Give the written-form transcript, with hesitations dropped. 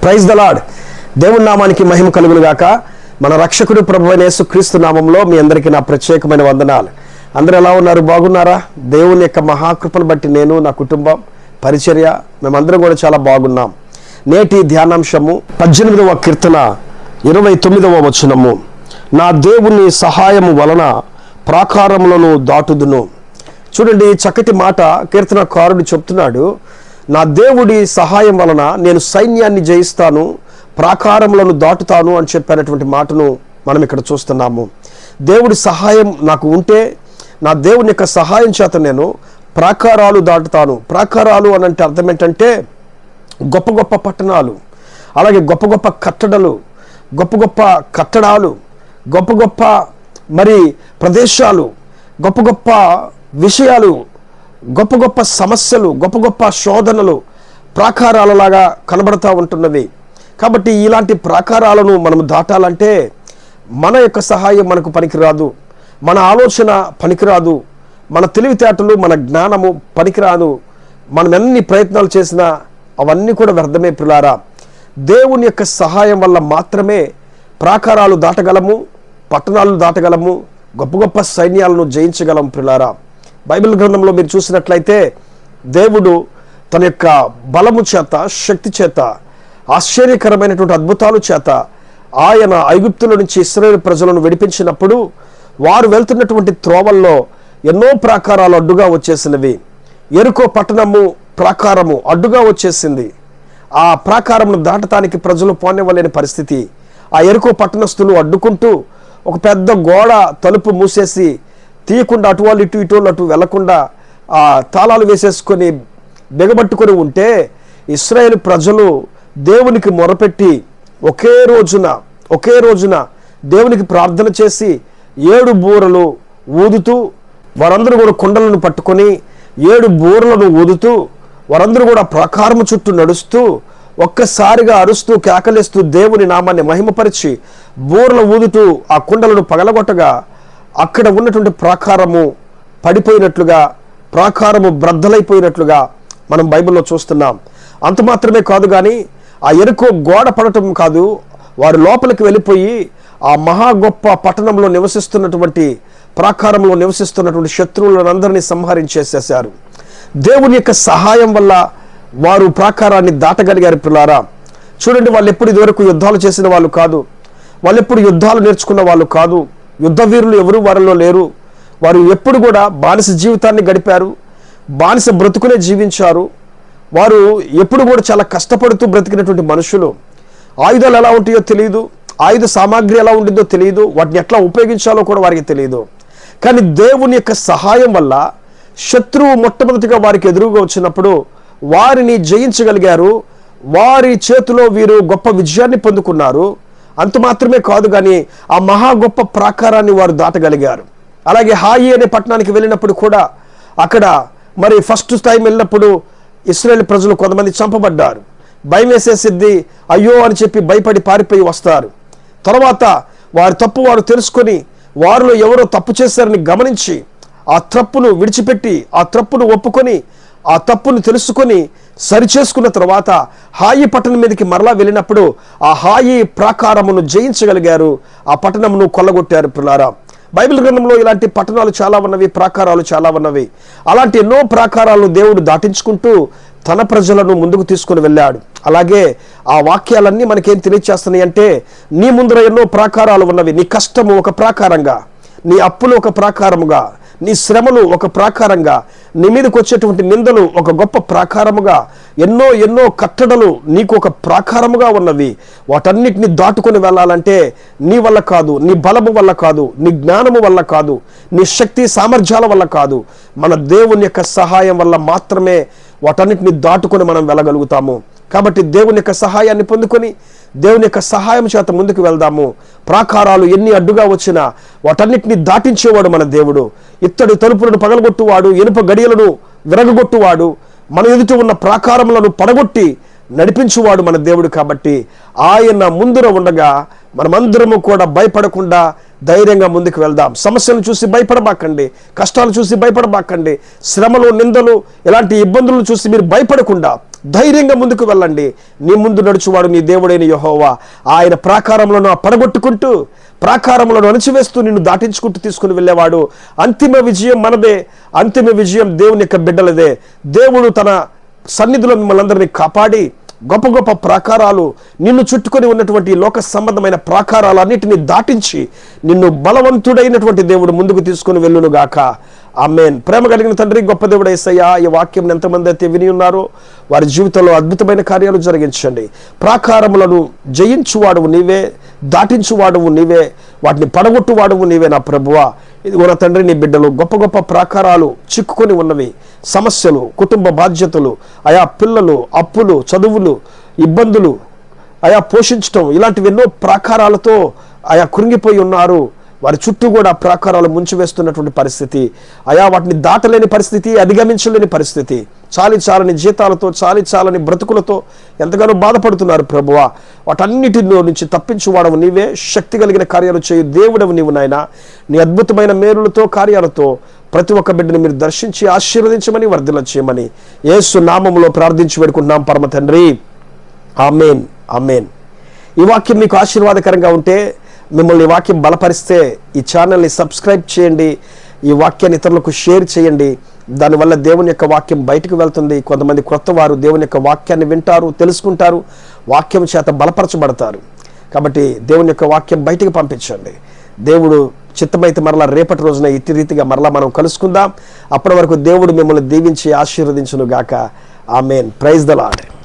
Praise the lord. దేవుని నామానికి మహిమ కలుగును గాక. మన రక్షకుడు ప్రభువైన యేసుక్రీస్తు నామంలో మీ అందరికీ నా ప్రత్యేకమైన వందనాలు. అందరూ ఎలా ఉన్నారు? బాగున్నారా? దేవుని యొక్క మహాకృపను బట్టి నేను, నా కుటుంబం, పరిచర్య మేమందరం కూడా చాలా బాగున్నాం. నేటి ధ్యానాంశము 18వ కీర్తన 29వ వచనము. నా దేవుని సహాయము వలన ప్రాకారములను దాటుదును. చూడండి, చక్కటి మాట కీర్తనకారుడు చెప్తున్నాడు. నా దేవుడి సహాయం వలన నేను సైన్యాన్ని జయిస్తాను, ప్రాకారములను దాటుతాను అని చెప్పినటువంటి మాటను మనం ఇక్కడ చూస్తున్నాము. దేవుడి సహాయం నాకు ఉంటే, నా దేవుని యొక్క సహాయం చేత నేను ప్రాకారాలు దాటుతాను. ప్రాకారాలు అని అంటే అర్థం ఏంటంటే గొప్ప గొప్ప పట్టణాలు, అలాగే గొప్ప గొప్ప కట్టడాలు, గొప్ప గొప్ప కట్టడాలు, గొప్ప గొప్ప మరి ప్రదేశాలు, గొప్ప గొప్ప విషయాలు, గొప్ప గొప్ప సమస్యలు, గొప్ప గొప్ప శోధనలు ప్రాకారాలలాగా కనబడతా ఉంటున్నవి. కాబట్టి ఇలాంటి ప్రాకారాలను మనం దాటాలంటే మన యొక్క సహాయం మనకు పనికిరాదు, మన ఆలోచన పనికిరాదు, మన తెలివితేటలు, మన జ్ఞానము పనికిరాదు. మనం ఎన్ని ప్రయత్నాలు చేసినా అవన్నీ కూడా వ్యర్థమే ప్రియులారా. దేవుని యొక్క సహాయం వల్ల మాత్రమే ప్రాకారాలు దాటగలము, పట్టణాలు దాటగలము, గొప్ప గొప్ప సైన్యాలను జయించగలం ప్రియులారా. బైబిల్ గ్రంథంలో మీరు చూసినట్లయితే దేవుడు తన యొక్క బలము చేత, శక్తి చేత, ఆశ్చర్యకరమైనటువంటి అద్భుతాల చేత ఆయన ఐగుప్తుల నుంచి ఇశ్రాయేలు ప్రజలను విడిపించినప్పుడు వారు వెళ్తున్నటువంటి త్రోవల్లో ఎన్నో ప్రాకారాలు అడ్డుగా వచ్చేసినవి. యెరికో పట్టణము ప్రాకారము అడ్డుగా వచ్చేసింది. ఆ ప్రాకారమును దాటడానికి ప్రజలు పోనివ్వలేని పరిస్థితి. ఆ యెరికో పట్టణస్థులు అడ్డుకుంటూ ఒక పెద్ద గోడ తలుపు మూసేసి తీయకుండా అటు వాళ్ళు ఇటు ఇటు అటు వెళ్లకుండా ఆ తాళాలు వేసేసుకొని బిగబట్టుకొని ఉంటే ఇశ్రాయేలు ప్రజలు దేవునికి మొరపెట్టి ఒకే రోజున దేవునికి ప్రార్థన చేసి 7 బూరలు ఊదుతూ వారందరూ కూడా కుండలను పట్టుకొని 7 బూరలను ఊదుతూ వారందరూ కూడా ప్రాకారము చుట్టూ నడుస్తూ ఒక్కసారిగా అరుస్తూ కేకలేస్తూ దేవుని నామాన్ని మహిమపరిచి బూరలు ఊదుతూ ఆ కుండలను పగలగొట్టగా అక్కడ ఉన్నటువంటి ప్రాకారము పడిపోయినట్లుగా, ప్రాకారము బ్రద్దలైపోయినట్లుగా మనం బైబిల్లో చూస్తున్నాం. అంత మాత్రమే కాదు కానీ ఆ యెరికో గోడ పడటం కాదు, వారు లోపలికి వెళ్ళిపోయి ఆ మహా గొప్ప పట్టణంలో నివసిస్తున్నటువంటి, ప్రాకారంలో నివసిస్తున్నటువంటి శత్రువులను అందరినీ సంహరించేసేశారు. దేవుని యొక్క సహాయం వల్ల వారు ప్రాకారాన్ని దాటగలిగారు పిల్లారా. చూడండి, వాళ్ళు ఎప్పుడు ఇదివరకు యుద్ధాలు చేసిన వాళ్ళు కాదు, వాళ్ళు ఎప్పుడు యుద్ధాలు నేర్చుకున్న వాళ్ళు కాదు, యుద్ధ వీరులు ఎవరు వారిలో లేరు. వారు ఎప్పుడు కూడా బానిస జీవితాన్ని గడిపారు, బానిస బ్రతుకునే జీవించారు. వారు ఎప్పుడు కూడా చాలా కష్టపడుతూ బ్రతికినటువంటి మనుషులు. ఆయుధాలు ఎలా ఉంటాయో తెలియదు, ఆయుధ సామాగ్రి ఎలా ఉంటుందో తెలియదు, వాటిని ఎట్లా ఉపయోగించాలో కూడా వారికి తెలియదు. కానీ దేవుని యొక్క సహాయం వల్ల శత్రువు మొట్టమొదటిగా వారికి ఎదురుగా వచ్చినప్పుడు వారిని జయించగలిగారు. వారి చేతిలో వీరు గొప్ప విజయాన్ని పొందుకున్నారు. అంత మాత్రమే కాదు కానీ ఆ మహా గొప్ప ప్రాకారాన్ని వారు దాటగలిగారు. అలాగే హాయి అనే పట్టణానికి వెళ్ళినప్పుడు కూడా అక్కడ మరి ఫస్ట్ టైం వెళ్ళినప్పుడు ఇశ్రాయేలు ప్రజలు కొంతమంది చంపబడ్డారు. భయం వేసేసిద్ది, అయ్యో అని చెప్పి భయపడి పారిపోయి వస్తారు. తర్వాత వారి తప్పు వారు తెలుసుకొని వారిలో ఎవరో తప్పు చేశారని గమనించి ఆ తప్పును విడిచిపెట్టి, ఆ తప్పును ఒప్పుకొని, ఆ తప్పును తెలుసుకొని సరిచేసుకున్న తర్వాత హాయి పట్టణం మీదకి మరలా వెళ్ళినప్పుడు ఆ హాయి ప్రాకారమును జయించగలిగారు, ఆ పట్టణమును కొల్లగొట్టారు పిల్లారా. బైబిల్ గ్రంథంలో ఇలాంటి పట్టణాలు చాలా ఉన్నవి, ప్రాకారాలు చాలా ఉన్నవి. అలాంటి ఎన్నో ప్రాకారాలను దేవుడు దాటించుకుంటూ తన ప్రజలను ముందుకు తీసుకుని వెళ్ళాడు. అలాగే ఆ వాక్యాలన్నీ మనకేం తెలియచేస్తున్నాయి అంటే, నీ ముందర ఎన్నో ప్రాకారాలు ఉన్నవి. నీ కష్టము ఒక ప్రాకారంగా, నీ అప్పులు ఒక ప్రాకారముగా, నీ శ్రమలు ఒక ప్రాకారంగా, నీ మీదకి వచ్చేటువంటి నిందలు ఒక గొప్ప ప్రాకారముగా, ఎన్నో ఎన్నో కట్టడలు నీకు ఒక ప్రాకారముగా ఉన్నవి. వాటన్నిటిని దాటుకొని వెళ్ళాలంటే నీ వల్ల కాదు, నీ బలము వల్ల కాదు, నీ జ్ఞానము వల్ల కాదు, నీ శక్తి సామర్థ్యాల వల్ల కాదు, మన దేవుని యొక్క సహాయం వల్ల మాత్రమే వాటన్నిటిని దాటుకొని మనం వెళ్ళగలుగుతాము. కాబట్టి దేవుని యొక్క సహాయాన్ని పొందుకొని దేవుని యొక్క సహాయం చేత ముందుకు వెళ్దాము. ప్రాకారాలు ఎన్ని అడ్డుగా వచ్చినా వాటన్నిటిని దాటించేవాడు మన దేవుడు. ఇత్తడి తలుపులను పగలగొట్టువాడు, ఇనుప గడియలను విరగొట్టువాడు, మన ఎదుట ఉన్న ప్రాకారములను పడగొట్టి నడిపించువాడు మన దేవుడు. కాబట్టి ఆయన ముందర ఉండగా మనమందరము కూడా భయపడకుండా ధైర్యంగా ముందుకు వెళ్దాం. సమస్యలను చూసి భయపడబాకండి, కష్టాలు చూసి భయపడబాకండి, శ్రమలు, నిందలు, ఇలాంటి ఇబ్బందులను చూసి మీరు భయపడకుండా ధైర్యంగా ముందుకు వెళ్ళండి. నీ ముందు నడుచువాడు నీ దేవుడైన యెహోవా. ఆయన ప్రాకారములను పడగొట్టుకుంటూ, ప్రాకారములను అణచివేస్తూ నిన్ను దాటించుకుంటూ తీసుకుని వెళ్ళేవాడు. అంతిమ విజయం మనదే, అంతిమ విజయం దేవుని యొక్క బిడ్డలదే. దేవుడు తన సన్నిధిలో మిమ్మల్ని అందరినీ కాపాడి గొప్ప గొప్ప ప్రాకారాలు, నిన్ను చుట్టుకొని ఉన్నటువంటి లోక సంబంధమైన ప్రాకారాలు అన్నిటినీ దాటించి నిన్ను బలవంతుడైనటువంటి దేవుడు ముందుకు తీసుకుని వెళ్ళునుగాక. ఆమేన్. ప్రేమ కలిగిన తండ్రి, గొప్ప దేవుడు యేసయ్యా, ఈ వాక్యం ఎంతమంది అయితే విని ఉన్నారో వారి జీవితంలో అద్భుతమైన కార్యాలు జరిగించండి. ప్రాకారములను జయించువాడువు నీవే, దాటించువాడువు నీవే, వాటిని పడగొట్టువాడువు నీవే నా ప్రభువా. ఇదిగో నా తండ్రి, నీ బిడ్డలు గొప్ప గొప్ప ప్రాకారాలు చిక్కుకొని ఉన్నవి. సమస్యలు, కుటుంబ బాధ్యతలు, ఆయా పిల్లలు, అప్పులు, చదువులు, ఇబ్బందులు, ఆయా పోషించటం, ఇలాంటివి ఎన్నో ప్రాకారాలతో ఆయా కృంగిపోయి ఉన్నారు. వారి చుట్టూ కూడా ప్రాకారాలు ముంచివేస్తున్నటువంటి పరిస్థితి, ఆయా వాటిని దాటలేని పరిస్థితి, అధిగమించలేని పరిస్థితి, చాలని జీతాలతో, చాలని బ్రతుకులతో ఎంతగానో బాధపడుతున్నారు ప్రభువా. వాటన్నిటిలో నుంచి తప్పించువాడవు నీవే, శక్తి కలిగిన కార్యాలు చేయు దేవుడవు నీవు నాయనా. నీ అద్భుతమైన మేలులతో, కార్యాలతో ప్రతి ఒక్క బిడ్డని మీరు దర్శించి ఆశీర్వదించమని, వర్ధిల్ల చేయమని యేసు నామములో ప్రార్థించి వేడుకుంటున్నాం పరమ తండ్రి. ఆమేన్, ఆమేన్. ఈ వాక్యం మీకు ఆశీర్వాదకరంగా ఉంటే, మిమ్మల్ని ఈ వాక్యం బలపరిస్తే ఈ ఛానల్ని సబ్స్క్రైబ్ చేయండి. ఈ వాక్యాన్ని ఇతరులకు షేర్ చేయండి. దానివల్ల దేవుని యొక్క వాక్యం బయటకు వెళ్తుంది. కొంతమంది కొత్త వారు దేవుని యొక్క వాక్యాన్ని వింటారు, తెలుసుకుంటారు, వాక్యం చేత బలపరచబడతారు. కాబట్టి దేవుని యొక్క వాక్యం బయటికి పంపించండి. దేవుడు చిత్తమైతే మరలా రేపటి రోజున ఇట్టి రీతిగా మరలా మనం కలుసుకుందాం. అప్పటి వరకు దేవుడు మిమ్మల్ని దీవించి ఆశీర్వదించును గాక. ఆమేన్. Praise the lord.